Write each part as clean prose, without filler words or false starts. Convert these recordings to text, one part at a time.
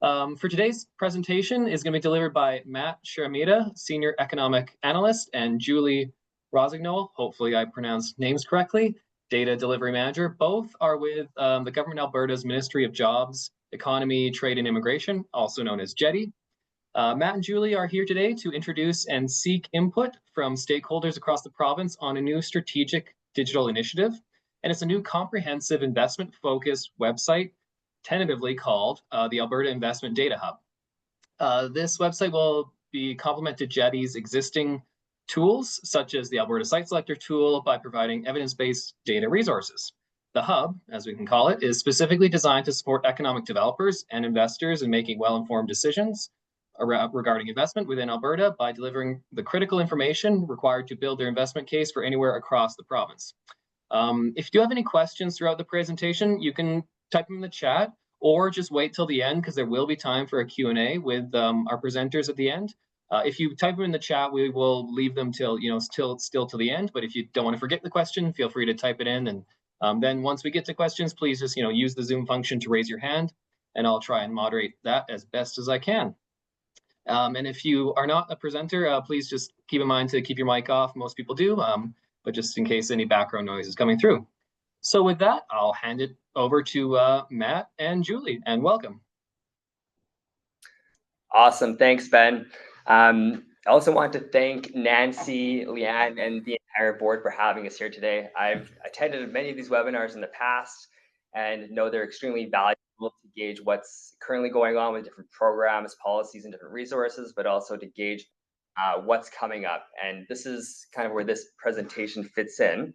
For today's presentation is going to be delivered by Matt Sharamita, Senior Economic Analyst, and Julie Rosignol, hopefully I pronounced names correctly, Data Delivery Manager. Both are with the Government of Alberta's Ministry of Jobs, Economy, Trade and Immigration, also known as JETI. Matt and Julie are here today to introduce and seek input from stakeholders across the province on a new strategic digital initiative. And it's a new comprehensive investment-focused website, tentatively called the Alberta Investment Data Hub. This website will be complement to JETI's existing tools, such as the Alberta Site Selector tool, by providing evidence-based data resources. The hub, as we can call it, is specifically designed to support economic developers and investors in making well-informed decisions regarding investment within Alberta by delivering the critical information required to build their investment case for anywhere across the province. If you do have any questions throughout the presentation, you can type them in the chat or just wait till the end, because there will be time for a Q&A with our presenters at the end. If you type them in the chat, we will leave them till till the end. But if you don't want to forget the question, feel free to type it in. And then once we get to questions, please just use the Zoom function to raise your hand, and I'll try and moderate that as best as I can. And if you are not a presenter, please just keep in mind to keep your mic off. Most people do, but just in case any background noise is coming through. So with that, I'll hand it over to Matt and Julie, and welcome. Awesome, thanks, Ben. I also want to thank Nancy, Leanne, and the entire board for having us here today. I've attended many of these webinars in the past and know they're extremely valuable to gauge what's currently going on with different programs, policies, and different resources, but also to gauge what's coming up. And this is kind of where this presentation fits in,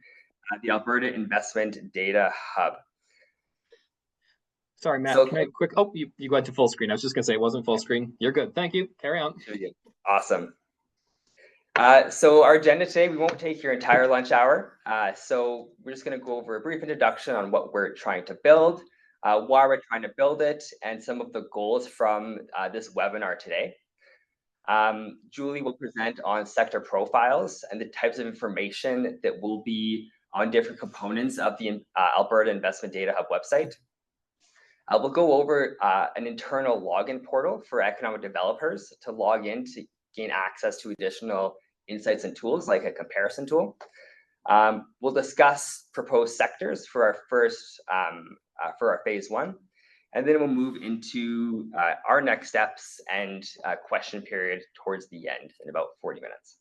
the Alberta Investment Data Hub. Sorry, Matt, can I quick, oh, you went to full screen. I was just gonna say it wasn't full screen. You're good, thank you, carry on. Awesome. So our agenda today, we won't take your entire lunch hour. So we're just gonna go over a brief introduction on what we're trying to build, why we're trying to build it, and some of the goals from this webinar today. Julie will present on sector profiles and the types of information that will be on different components of the Alberta Investment Data Hub website. We'll go over an internal login portal for economic developers to log in to gain access to additional insights and tools like a comparison tool. We'll discuss proposed sectors for our first, for our phase one, and then we'll move into our next steps and question period towards the end in about 40 minutes.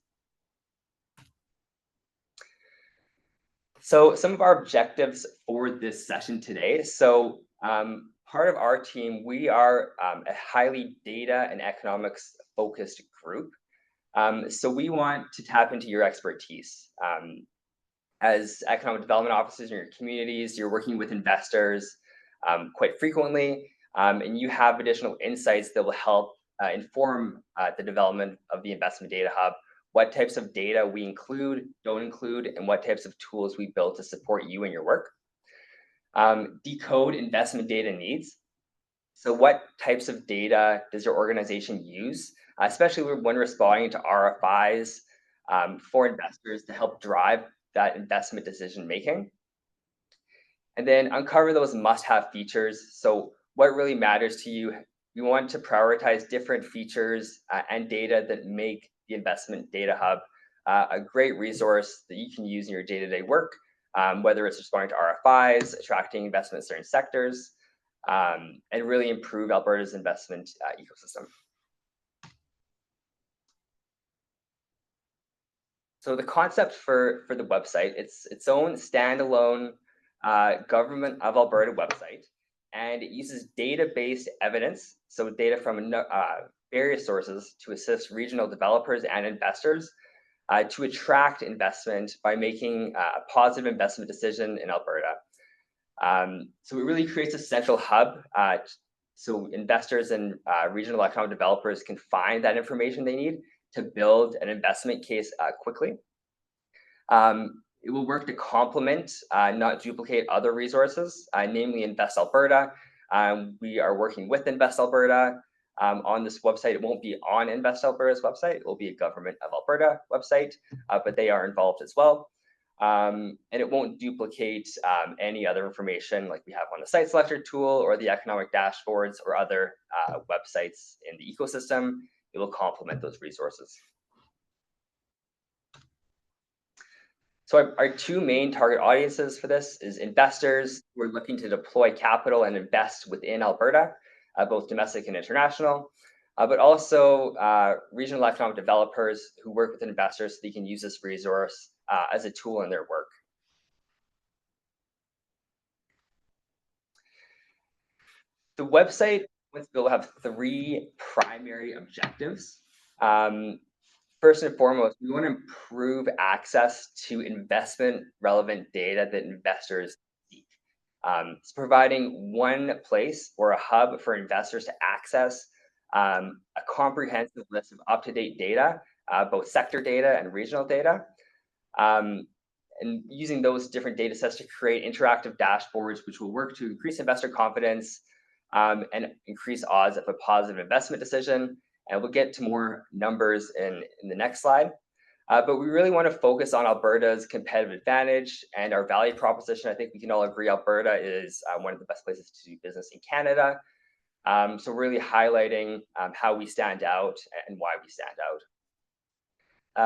So some of our objectives for this session today. So part of our team, we are a highly data and economics focused group. So we want to tap into your expertise. As economic development officers in your communities, you're working with investors quite frequently, and you have additional insights that will help inform the development of the Investment Data Hub, what types of data we include, don't include, and what types of tools we build to support you in your work. Decode investment data needs. So what types of data does your organization use, especially when responding to RFIs for investors to help drive that investment decision making? And then uncover those must-have features. So what really matters to you? We want to prioritize different features and data that make the Investment Data Hub a great resource that you can use in your day-to-day work, whether it's responding to RFIs, attracting investment in certain sectors, and really improve Alberta's investment ecosystem. So the concept for the website, it's its own standalone Government of Alberta website, and it uses data-based evidence, so data from various sources to assist regional developers and investors to attract investment by making a positive investment decision in Alberta. So it really creates a central hub so investors and regional economic developers can find that information they need to build an investment case quickly. It will work to complement, not duplicate other resources, namely Invest Alberta. We are working with Invest Alberta on this website. It won't be on Invest Alberta's website. It will be a Government of Alberta website, but they are involved as well. and it won't duplicate any other information like we have on the site selector tool or the economic dashboards or other websites in the ecosystem. It will complement those resources. So our two main target audiences for this is investors who are looking to deploy capital and invest within Alberta, both domestic and international, but also regional economic developers who work with investors so they can use this resource as a tool in their work. The website will have three primary objectives. First and foremost, we want to improve access to investment relevant data that investors seek. It's providing one place or a hub for investors to access a comprehensive list of up-to-date data, both sector data and regional data, and using those different data sets to create interactive dashboards, which will work to increase investor confidence and increase odds of a positive investment decision. And we'll get to more numbers in the next slide. But we really want to focus on Alberta's competitive advantage and our value proposition. I think we can all agree Alberta is one of the best places to do business in Canada. So really highlighting how we stand out and why we stand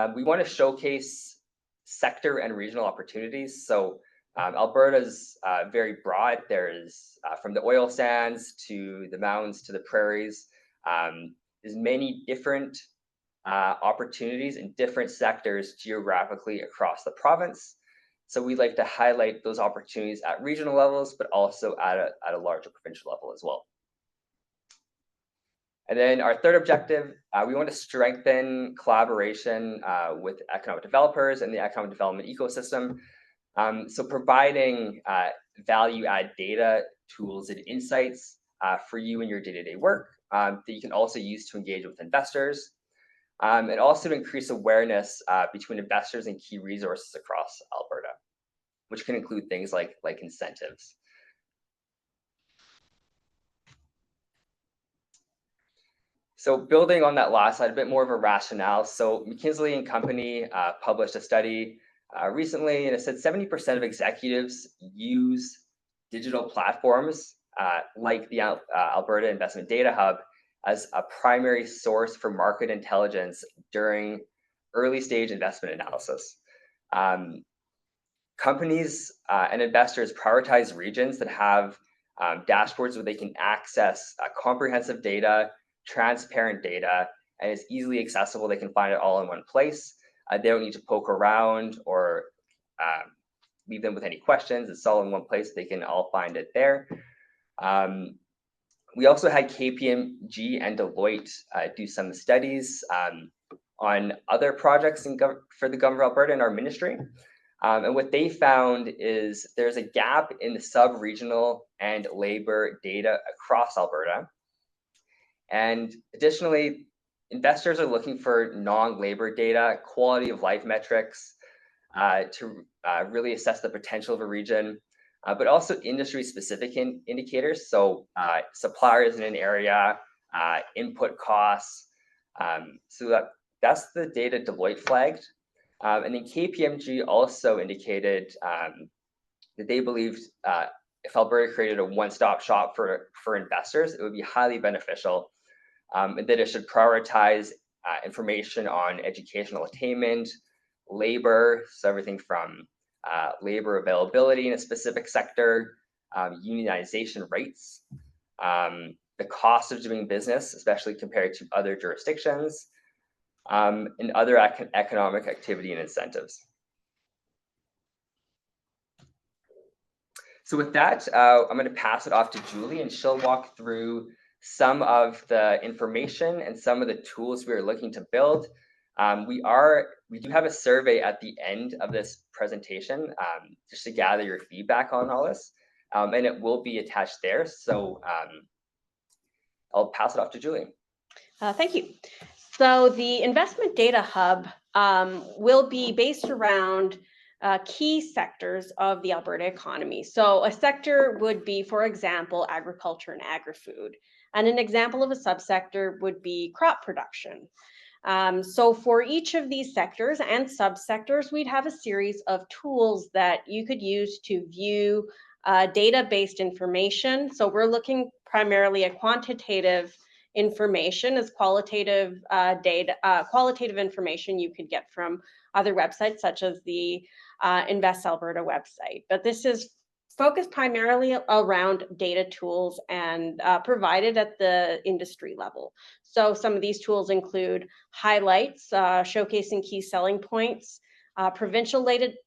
out. We want to showcase sector and regional opportunities. So Alberta's very broad. There's from the oil sands to the mountains to the prairies. There's many different opportunities in different sectors geographically across the province. So we'd like to highlight those opportunities at regional levels, but also at a larger provincial level as well. And then our third objective, we want to strengthen collaboration with economic developers and the economic development ecosystem. So providing value-add data, tools, and insights for you in your day-to-day work that you can also use to engage with investors, and also to increase awareness between investors and key resources across Alberta, which can include things like incentives. So building on that last slide, a bit more of a rationale. So McKinsey and Company published a study recently, and it said 70% of executives use digital platforms like the Alberta Investment Data Hub as a primary source for market intelligence during early stage investment analysis. Companies and investors prioritize regions that have dashboards where they can access comprehensive data, transparent data, and it's easily accessible. They can find it all in one place. They don't need to poke around or leave them with any questions. It's all in one place. They can all find it there. We also had KPMG and Deloitte do some studies on other projects for the Government of Alberta in our ministry. And what they found is there's a gap in the sub-regional and labor data across Alberta. And additionally, investors are looking for non-labor data, quality of life metrics to really assess the potential of a region, but also industry-specific indicators. So suppliers in an area, input costs. So that's the data Deloitte flagged. And then KPMG also indicated that they believed if Alberta created a one-stop shop for investors, it would be highly beneficial, and that it should prioritize information on educational attainment, labor, so everything from labor availability in a specific sector, unionization rates, the cost of doing business, especially compared to other jurisdictions, and other economic activity and incentives. So with that, I'm going to pass it off to Julie, and she'll walk through some of the information and some of the tools we are looking to build. We do have a survey at the end of this presentation just to gather your feedback on all this, and it will be attached there. So I'll pass it off to Julie. Thank you. So the Investment Data Hub will be based around key sectors of the Alberta economy. So a sector would be, for example, agriculture and agri-food. And an example of a subsector would be crop production. So for each of these sectors and subsectors, we'd have a series of tools that you could use to view data-based information. So we're looking primarily at quantitative information as qualitative qualitative information you could get from other websites such as the Invest Alberta website. But this is focused primarily around data tools and provided at the industry level. So some of these tools include highlights, showcasing key selling points, provincial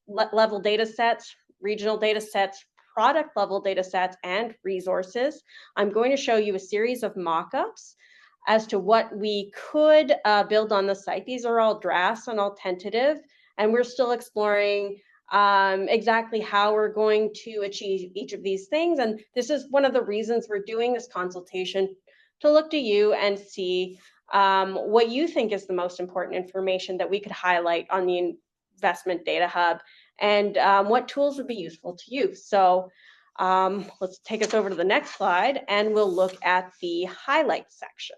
level data sets, regional data sets, product level data sets, and resources. I'm going to show you a series of mock-ups as to what we could build on the site. These are all drafts and all tentative, and we're still exploring exactly how we're going to achieve each of these things. And this is one of the reasons we're doing this consultation, to look to you and see what you think is the most important information that we could highlight on the Investment Data Hub, and what tools would be useful to you. So let's take us over to the next slide, and we'll look at the highlights section.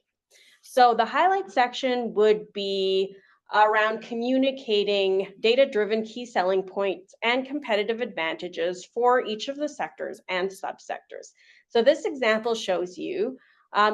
So the highlight section would be around communicating data-driven key selling points and competitive advantages for each of the sectors and subsectors. So this example shows you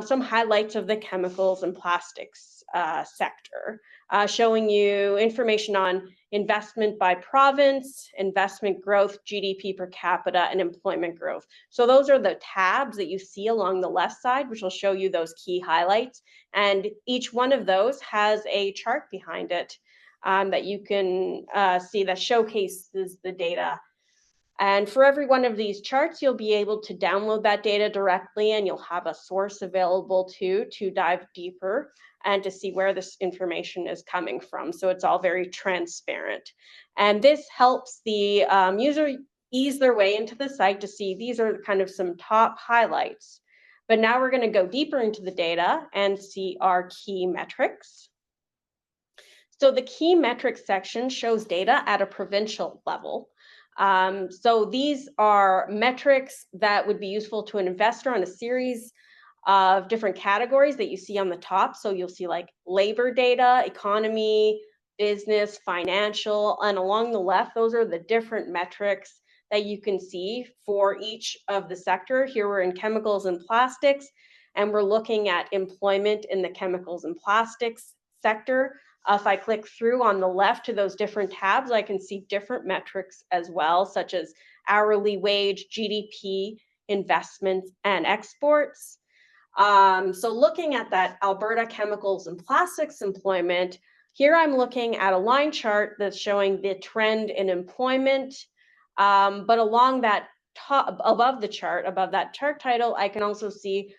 some highlights of the chemicals and plastics sector, showing you information on investment by province, investment growth, GDP per capita, and employment growth. So those are the tabs that you see along the left side, which will show you those key highlights. And each one of those has a chart behind it that you can see that showcases the data. And for every one of these charts, you'll be able to download that data directly, and you'll have a source available to dive deeper and to see where this information is coming from. So it's all very transparent. And this helps the user ease their way into the site to see these are kind of some top highlights. But now we're going to go deeper into the data and see our key metrics. So the key metrics section shows data at a provincial level. So these are metrics that would be useful to an investor on a series of different categories that you see on the top. So you'll see like labor data, economy, business, financial, and along the left, those are the different metrics that you can see for each of the sector. Here we're in chemicals and plastics, and we're looking at employment in the chemicals and plastics sector. If I click through on the left to those different tabs, I can see different metrics as well, such as hourly wage, GDP, investments, and exports. So looking at that Alberta chemicals and plastics employment, here I'm looking at a line chart that's showing the trend in employment, but along that top, above the chart, above that chart title, I can also see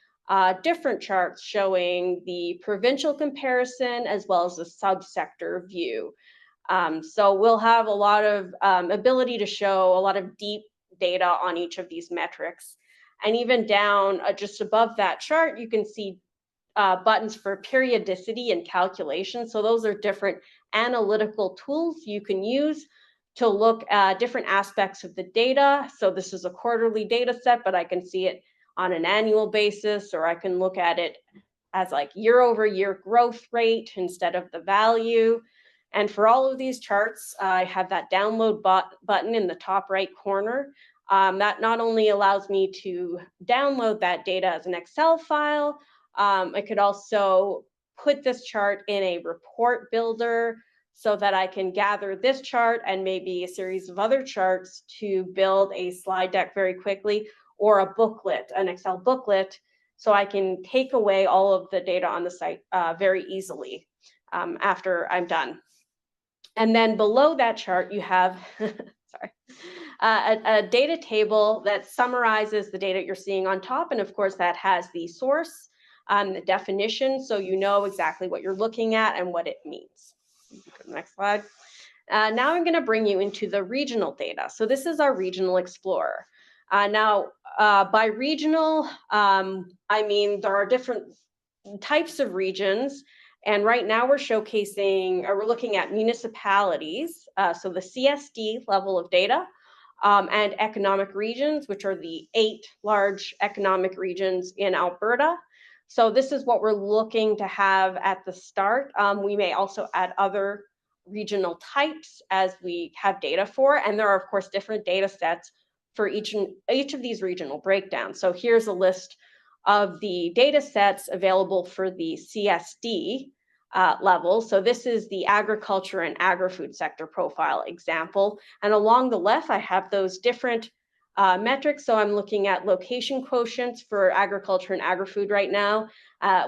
different charts showing the provincial comparison as well as the subsector view. So we'll have a lot of ability to show a lot of deep data on each of these metrics. And even down just above that chart, you can see buttons for periodicity and calculation. So those are different analytical tools you can use to look at different aspects of the data. So this is a quarterly data set, but I can see it on an annual basis, or I can look at it as like year-over-year growth rate instead of the value. And for all of these charts, I have that download button in the top right corner. That not only allows me to download that data as an Excel file, I could also put this chart in a report builder so that I can gather this chart and maybe a series of other charts to build a slide deck very quickly, or a booklet, an Excel booklet, so I can take away all of the data on the site very easily after I'm done. And then below that chart, you have a data table that summarizes the data you're seeing on top. And of course, that has the source, the definition, so you know exactly what you're looking at and what it means. Next slide. Now I'm going to bring you into the regional data. So this is our Regional Explorer. Now, by regional, I mean there are different types of regions, and right now we're showcasing, or we're looking at municipalities, so the CSD level of data, and economic regions, which are the 8 large economic regions in Alberta. So this is what we're looking to have at the start. We may also add other regional types as we have data for, and there are of course different data sets for each of these regional breakdowns. So here's a list of the data sets available for the CSD level. So this is the agriculture and agri-food sector profile example. And along the left, I have those different metrics. So I'm looking at location quotients for agriculture and agri-food right now.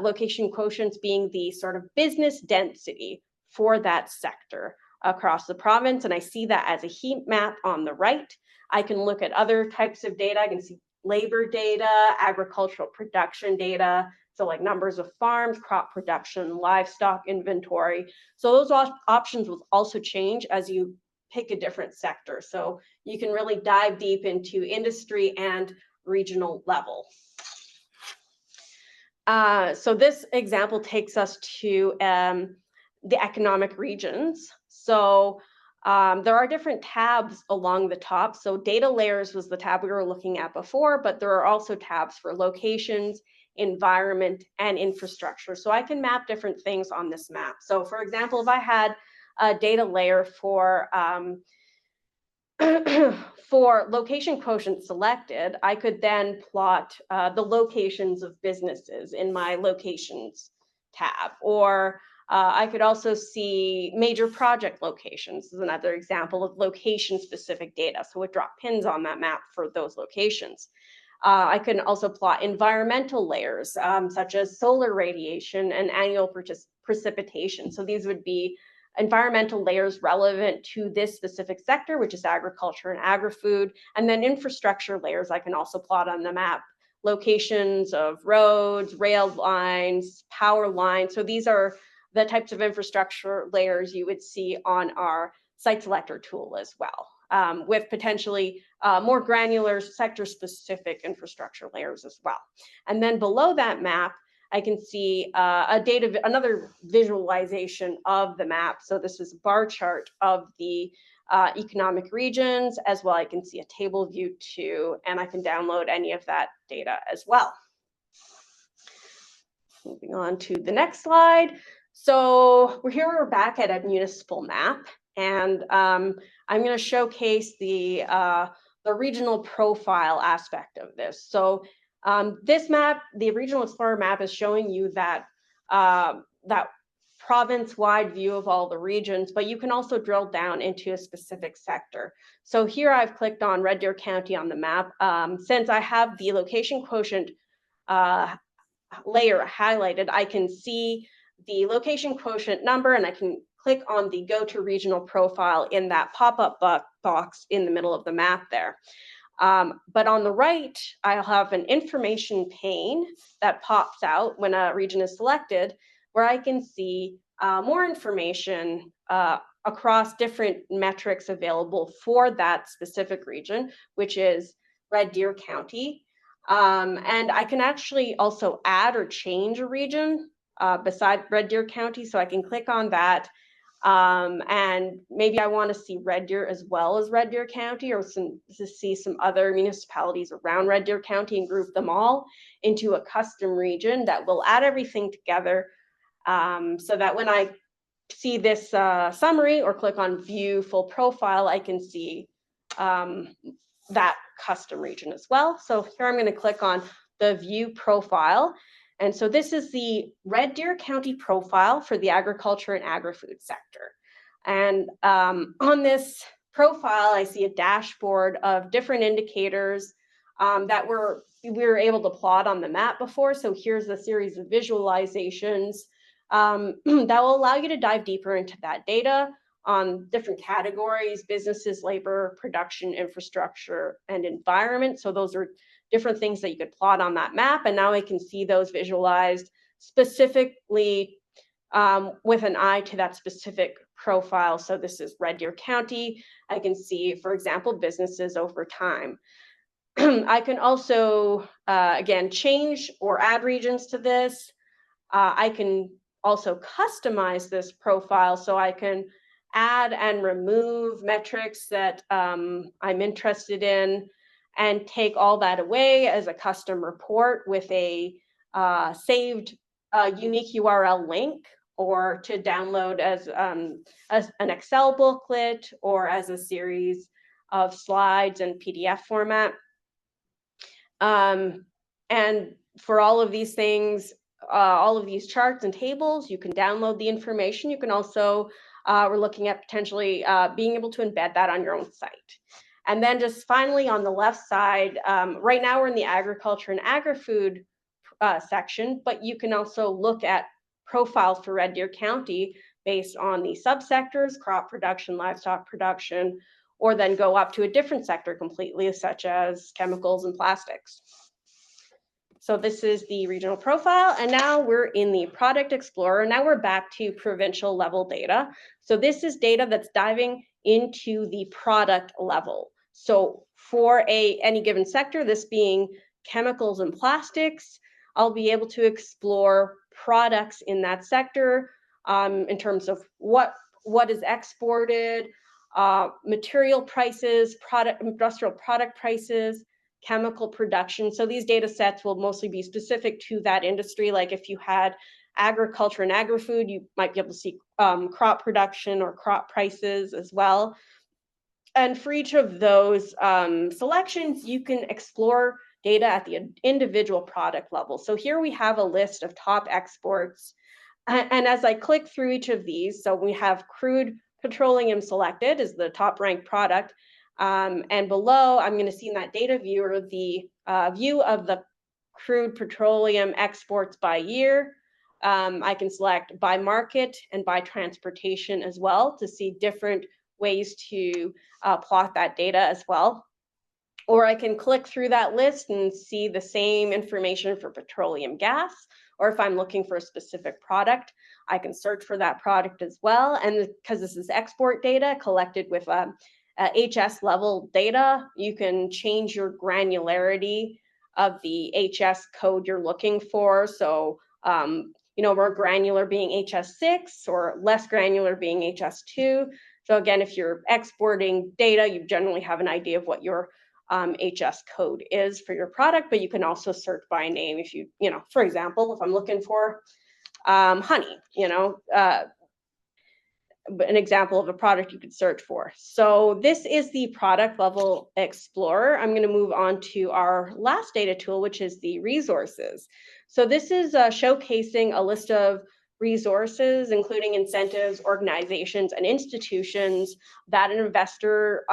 Location quotients being the sort of business density for that sector across the province. And I see that as a heat map on the right. I can look at other types of data. I can see labor data, agricultural production data, so like numbers of farms, crop production, livestock inventory. So those options will also change as you pick a different sector. So you can really dive deep into industry and regional level. So this example takes us to the economic regions. So there are different tabs along the top. So data layers was the tab we were looking at before, but there are also tabs for locations, environment, and infrastructure. So I can map different things on this map. So for example, if I had a data layer for for location quotient selected, I could then plot the locations of businesses in my locations tab, or I could also see major project locations. This is another example of location-specific data. So it drop pins on that map for those locations. I can also plot environmental layers, such as solar radiation and annual precipitation. So these would be environmental layers relevant to this specific sector, which is agriculture and agri-food. And then infrastructure layers I can also plot on the map. Locations of roads, rail lines, power lines. So these are the types of infrastructure layers you would see on our site selector tool as well, with potentially more granular sector-specific infrastructure layers as well. And then below that map, I can see another visualization of the map. So this is a bar chart of the economic regions as well. I can see a table view too, and I can download any of that data as well. Moving on to the next slide. So we're back at a municipal map, and I'm going to showcase the regional profile aspect of this. So this map, the Regional Explorer map, is showing you that that province-wide view of all the regions, but you can also drill down into a specific sector. So here I've clicked on Red Deer County on the map. Since I have the location quotient layer highlighted, I can see the location quotient number, and I can click on the Go to Regional Profile in that pop-up box in the middle of the map there. But on the right, I'll have an information pane that pops out when a region is selected, where I can see more information across different metrics available for that specific region, which is Red Deer County. And I can actually also add or change a region beside Red Deer County. So I can click on that. And maybe I want to see Red Deer as well as Red Deer County, or to see some other municipalities around Red Deer County and group them all into a custom region that will add everything together, so that when I see this summary or click on View Full Profile, I can see that custom region as well. So here I'm going to click on the View Profile. And so this is the Red Deer County profile for the agriculture and agri-food sector. And on this profile, I see a dashboard of different indicators that we were able to plot on the map before. So here's a series of visualizations that will allow you to dive deeper into that data on different categories: businesses, labor, production, infrastructure, and environment. So those are different things that you could plot on that map. And now I can see those visualized specifically with an eye to that specific profile. So this is Red Deer County. I can see, for example, businesses over time. I can also, again, change or add regions to this. I can also customize this profile, so I can add and remove metrics that I'm interested in, and take all that away as a custom report with a saved unique URL link, or to download as an Excel booklet or as a series of slides in PDF format. And for all of these things, all of these charts and tables, you can download the information. You can also, we're looking at potentially being able to embed that on your own site. And then just finally on the left side, right now we're in the agriculture and agri-food section, but you can also look at profiles for Red Deer County based on the subsectors, crop production, livestock production, or then go up to a different sector completely, such as chemicals and plastics. So this is the regional profile, and now we're in the Product Explorer. Now we're back to provincial level data. So this is data that's diving into the product level. So for any given sector, this being chemicals and plastics, I'll be able to explore products in that sector in terms of what is exported, material prices, industrial product prices, chemical production. So these data sets will mostly be specific to that industry. Like if you had agriculture and agri-food, you might be able to see crop production or crop prices as well. And for each of those selections, you can explore data at the individual product level. So here we have a list of top exports. And as I click through each of these, so we have crude petroleum selected as the top ranked product. And below, I'm going to see in that data viewer the view of the crude petroleum exports by year. I can select by market and by transportation as well to see different ways to plot that data as well. Or I can click through that list and see the same information for petroleum gas. Or if I'm looking for a specific product, I can search for that product as well. And because this is export data collected with HS level data, you can change your granularity of the HS code you're looking for. So, more granular being HS6 or less granular being HS2. So again, if you're exporting data, you generally have an idea of what your HS code is for your product, but you can also search by name if for example, if I'm looking for honey, an example of a product you could search for. So this is the product level explorer. I'm going to move on to our last data tool, which is the resources. So this is showcasing a list of resources, including incentives, organizations, and institutions that an investor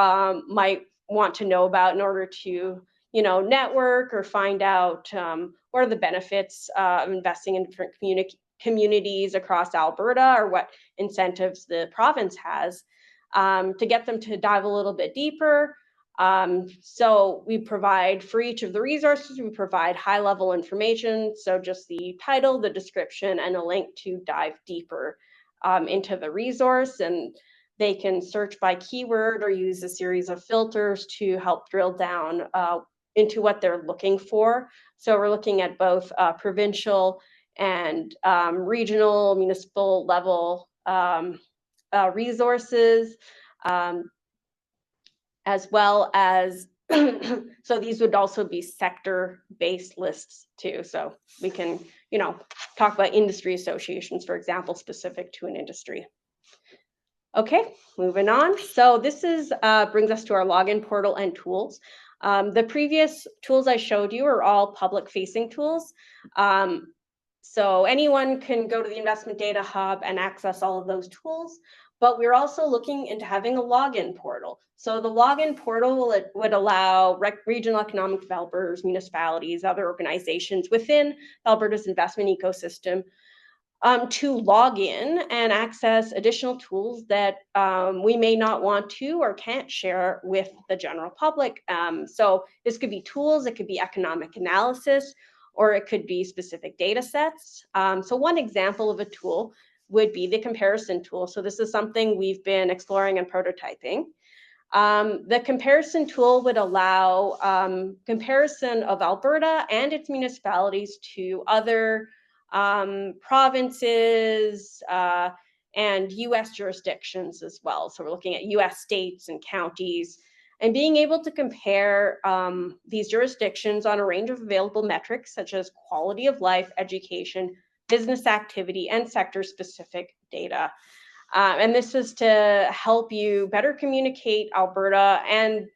might want to know about in order to, network or find out what are the benefits of investing in different communities across Alberta, or what incentives the province has, to get them to dive a little bit deeper. So we provide, for each of the resources, we provide high-level information, so just the title, the description, and a link to dive deeper into the resource. And they can search by keyword or use a series of filters to help drill down into what they're looking for. So we're looking at both provincial and regional, municipal level resources, as well as, so these would also be sector-based lists too. So we can, talk about industry associations, for example, specific to an industry. Okay, moving on. So this is brings us to our login portal and tools. The previous tools I showed you are all public-facing tools. So anyone can go to the Investment Data Hub and access all of those tools, but we're also looking into having a login portal. So the login portal would allow regional economic developers, municipalities, other organizations within Alberta's investment ecosystem to log in and access additional tools that we may not want to or can't share with the general public. So this could be tools, it could be economic analysis, or it could be specific data sets. So one example of a tool would be the comparison tool. So this is something we've been exploring and prototyping. The comparison tool would allow comparison of Alberta and its municipalities to other provinces and US jurisdictions as well. So we're looking at US states and counties and being able to compare these jurisdictions on a range of available metrics such as quality of life, education, business activity, and sector-specific data. And this is to help you better communicate Alberta and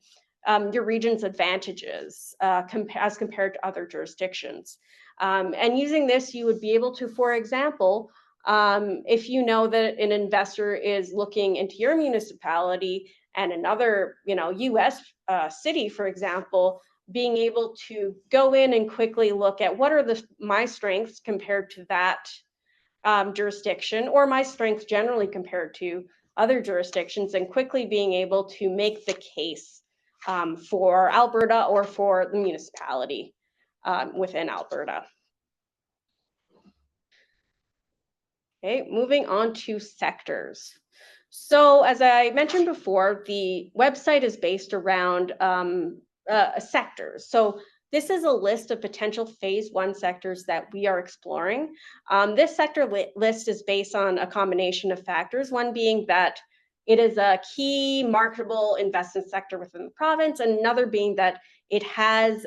your region's advantages as compared to other jurisdictions. And using this, you would be able to, for example, if you know that an investor is looking into your municipality and another, US city, for example, being able to go in and quickly look at what are my strengths compared to that jurisdiction, or my strengths generally compared to other jurisdictions, and quickly being able to make the case for Alberta or for the municipality within Alberta. Okay, moving on to sectors. So as I mentioned before, the website is based around sectors. So this is a list of potential phase 1 sectors that we are exploring. This sector list is based on a combination of factors, one being that it is a key marketable investment sector within the province, and another being that it has,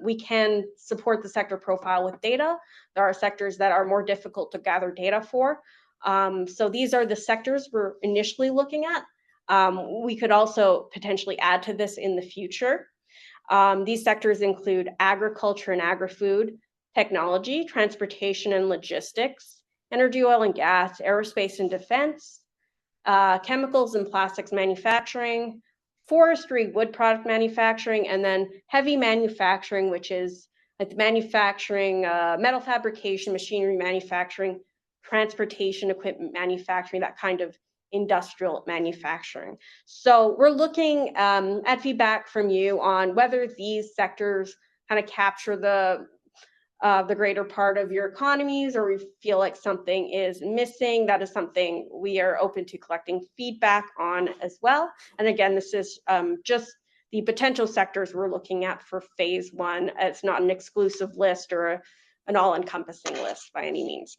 we can support the sector profile with data. There are sectors that are more difficult to gather data for. So these are the sectors we're initially looking at. We could also potentially add to this in the future. These sectors include agriculture and agri-food, technology, transportation and logistics, energy, oil and gas, aerospace and defense, chemicals and plastics manufacturing, forestry, wood product manufacturing, and then heavy manufacturing, which is like manufacturing, metal fabrication, machinery manufacturing, transportation equipment manufacturing, that kind of industrial manufacturing. So we're looking at feedback from you on whether these sectors kind of capture the greater part of your economies, or we feel like something is missing. That is something we are open to collecting feedback on as well. And again, this is just the potential sectors we're looking at for phase 1. It's not an exclusive list or an all-encompassing list by any means.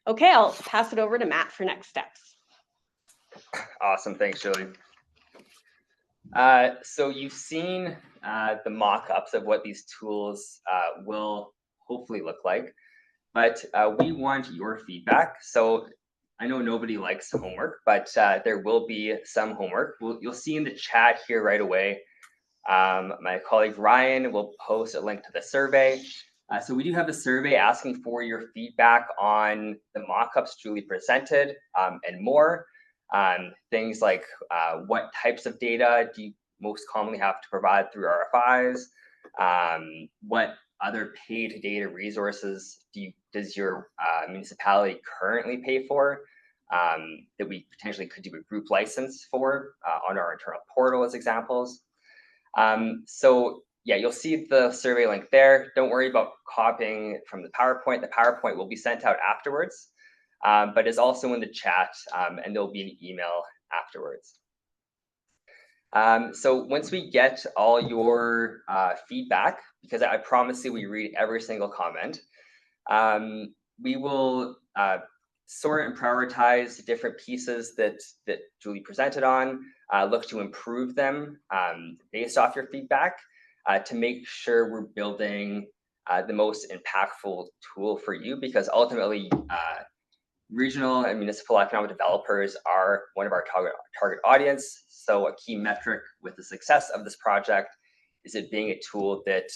Okay, I'll pass it over to Matt for next steps. Awesome, thanks, Julie. So you've seen the mock-ups of what these tools will hopefully look like, but we want your feedback. So I know nobody likes homework, but there will be some homework. You'll see in the chat here right away. My colleague Ryan will post a link to the survey. So we do have a survey asking for your feedback on the mock-ups Julie presented and more. Things like what types of data do you most commonly have to provide through RFIs? What other paid data resources does your municipality currently pay for that we potentially could do a group license for on our internal portal as examples? So yeah, you'll see the survey link there. Don't worry about copying from the PowerPoint. The PowerPoint will be sent out afterwards, but it's also in the chat, and there'll be an email afterwards. So once we get all your feedback, because I promise you we read every single comment, we will sort and prioritize different pieces that Julie presented on, look to improve them based off your feedback to make sure we're building the most impactful tool for you, because ultimately regional and municipal economic developers are one of our target audience. So a key metric with the success of this project is it being a tool that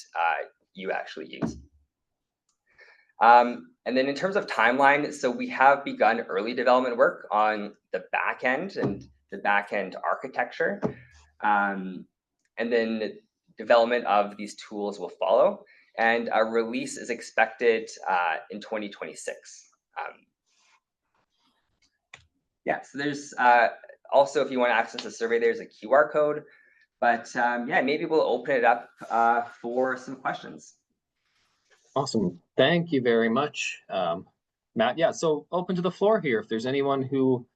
you actually use. And then in terms of timeline, so we have begun early development work on the back end and the back end architecture. And then development of these tools will follow. And a release is expected in 2026. Yeah, so there's also, if you want to access the survey, there's a QR code. But yeah, maybe we'll open it up for some questions. Awesome. Thank you very much, Matt. Yeah, so open to the floor here. If there's anyone who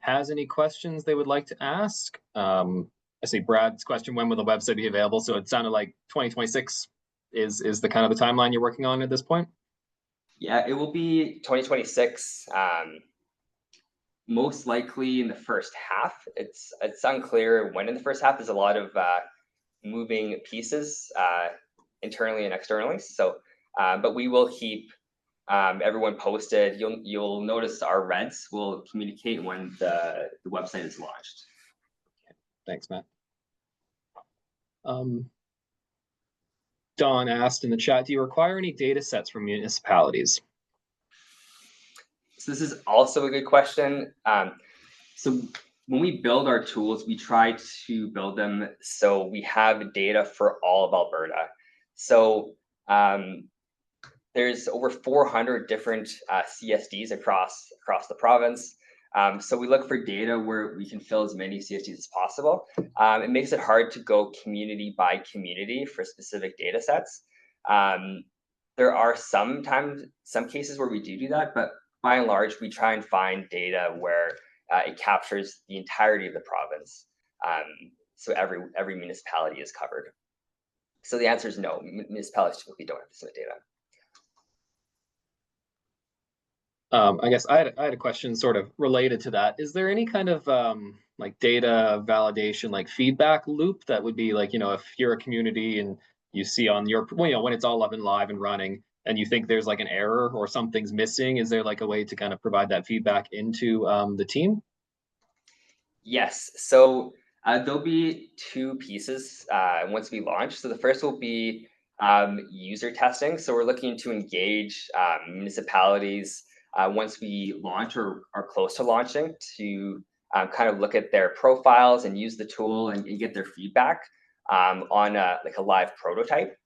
has any questions they would like to ask. I see Brad's question, when will the website be available? So it sounded like 2026 is the kind of the timeline you're working on at this point? Yeah, it will be 2026. most likely in the first half. It's unclear when in the first half. There's a lot of moving pieces internally and externally. So, but we will keep everyone posted. You'll notice our rents will communicate when the website is launched. Thanks, Matt. Don asked in the chat, do you require any data sets from municipalities? So this is also a good question. So when we build our tools, we try to build them so we have data for all of Alberta. So there's over 400 different CSDs across the province. So we look for data where we can fill as many CSDs as possible. It makes it hard to go community by community for specific data sets. There are some cases where we do that, but by and large, we try and find data where it captures the entirety of the province. So every municipality is covered. So the answer is no, municipalities typically don't have to submit data. I guess I had a question sort of related to that. Is there any kind of like data validation, like feedback loop that would be like, if you're a community and you see on your, when it's all up and live and running and you think there's like an error or something's missing, is there like a way to kind of provide that feedback into the team? Yes. So there'll be two pieces once we launch. So the first will be user testing. So we're looking to engage municipalities once we launch or are close to launching to kind of look at their profiles and use the tool and get their feedback on like a live prototype.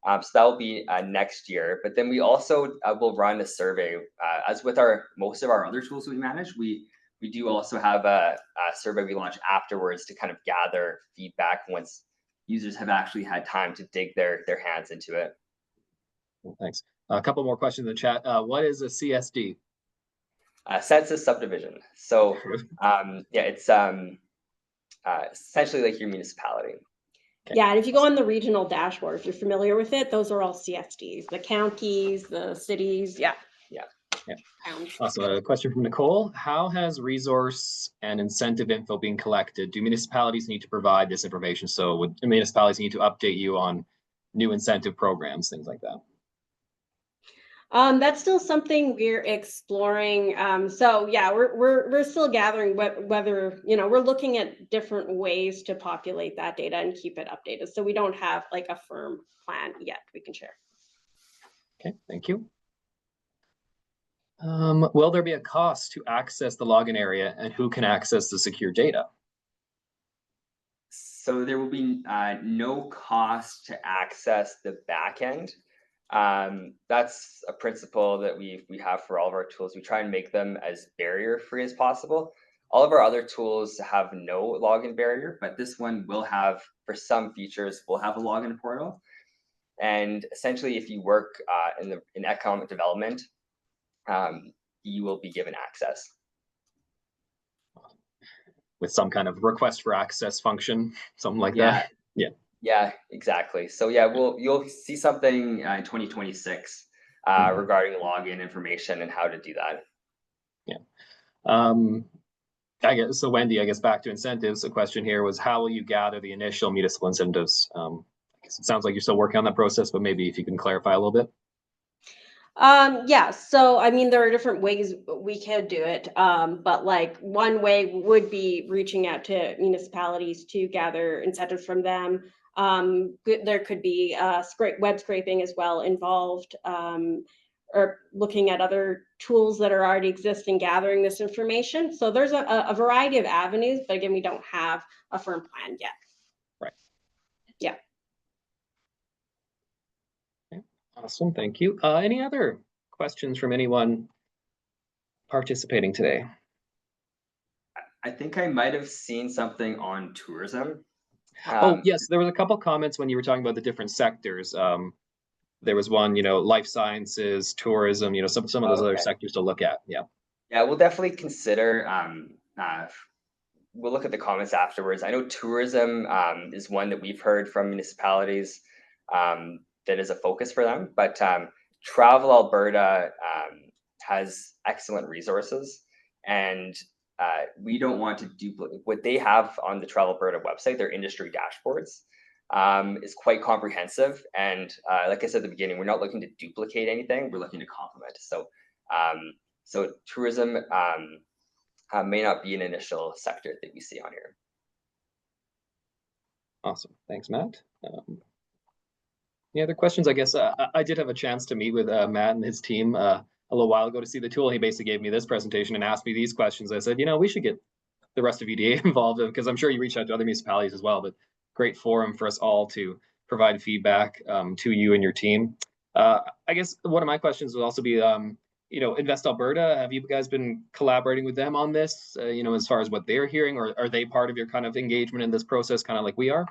So that will be next year. But then we also will run a survey. As with most of our other tools we manage, we do also have a survey we launch afterwards to kind of gather feedback once users have actually had time to dig their hands into it. Thanks. A couple more questions in the chat. What is a CSD? Census subdivision. So yeah, it's essentially like your municipality. Okay. Yeah, and if you go on the regional dashboard, if you're familiar with it, those are all CSDs, the counties, the cities, yeah. Also, a question from Nicole. How has resource and incentive info being collected? Do municipalities need to provide this information? So would municipalities need to update you on new incentive programs, things like that? That's still something we're exploring. So yeah, we're still gathering whether, we're looking at different ways to populate that data and keep it updated. So we don't have like a firm plan yet we can share. Okay, thank you. Will there be a cost to access the login area, and who can access the secure data? So there will be no cost to access the backend. That's a principle that we have for all of our tools. We try and make them as barrier-free as possible. All of our other tools have no login barrier, but this one will have, for some features, will have a login portal. And essentially, if you work in economic development, you will be given access. With some kind of request for access function, something like that. Yeah, exactly. So yeah, you'll see something in 2026 regarding login information and how to do that. Yeah. I guess so. Wendy, I guess back to incentives. The question here was, how will you gather the initial municipal incentives? I guess it sounds like you're still working on that process, but maybe if you can clarify a little bit. Yeah, so I mean, there are different ways we could do it, but like one way would be reaching out to municipalities to gather incentives from them. There could be web scraping as well involved, or looking at other tools that are already existing, gathering this information. So there's a variety of avenues, but again, we don't have a firm plan yet. Right. Yeah. Awesome, thank you. Any other questions from anyone participating today? I think I might have seen something on tourism. Oh, yes, there was a couple comments when you were talking about the different sectors. There was one, life sciences, tourism, some of those other sectors to look at. Yeah. Yeah, we'll definitely consider, we'll look at the comments afterwards. I know tourism is one that we've heard from municipalities that is a focus for them, but Travel Alberta has excellent resources, and we don't want to duplicate what they have on the Travel Alberta website. Their industry dashboards is quite comprehensive, and like I said at the beginning, we're not looking to duplicate anything. We're looking to complement. So, so tourism may not be an initial sector that we see on here. Awesome, thanks, Matt. Any other questions? I guess I did have a chance to meet with Matt and his team a little while ago to see the tool. He basically gave me this presentation and asked me these questions. I said, you know, we should get the rest of EDA involved, because I'm sure you reached out to other municipalities as well, but great forum for us all to provide feedback to you and your team. I guess one of my questions would also be, you know, Invest Alberta, have you guys been collaborating with them on this, you know, as far as what they're hearing, or are they part of your kind of engagement in this process, kind of like we are?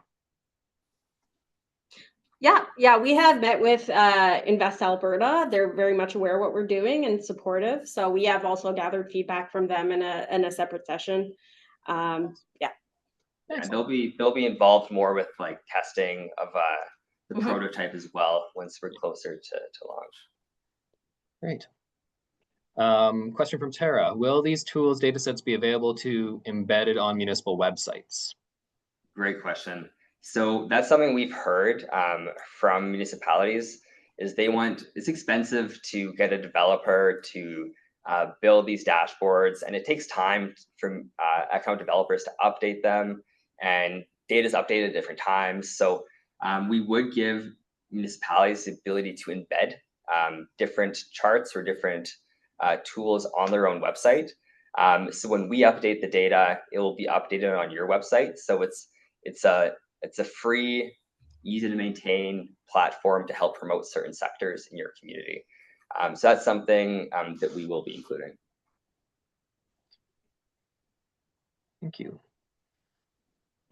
Yeah, we have met with Invest Alberta. They're very much aware of what we're doing and supportive. So we have also gathered feedback from them in a separate session. Yeah. And they'll be involved more with like testing of the prototype as well once we're closer to launch. Great. Question from Tara. Will these tools datasets be available to embedded on municipal websites? Great question. So that's something we've heard from municipalities is it's expensive to get a developer to build these dashboards, and it takes time for account developers to update them, and data is updated at different times. So we would give municipalities the ability to embed different charts or different tools on their own website. So when we update the data, it will be updated on your website. So it's a free, easy to maintain platform to help promote certain sectors in your community. So that's something that we will be including. Thank you.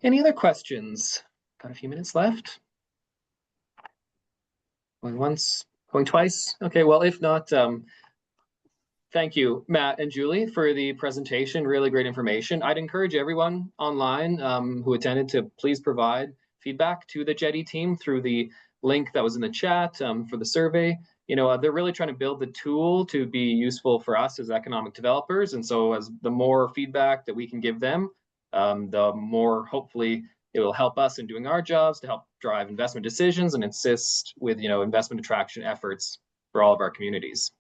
Any other questions? Got a few minutes left. Going once, going twice. Okay, well, if not, thank you, Matt and Julie, for the presentation. Really great information. I'd encourage everyone online who attended to please provide feedback to the Jetty team through the link that was in the chat for the survey. You know, they're really trying to build the tool to be useful for us as economic developers. And so as the more feedback that we can give them, the more hopefully it will help us in doing our jobs to help drive investment decisions and assist with, you know, investment attraction efforts for all of our communities.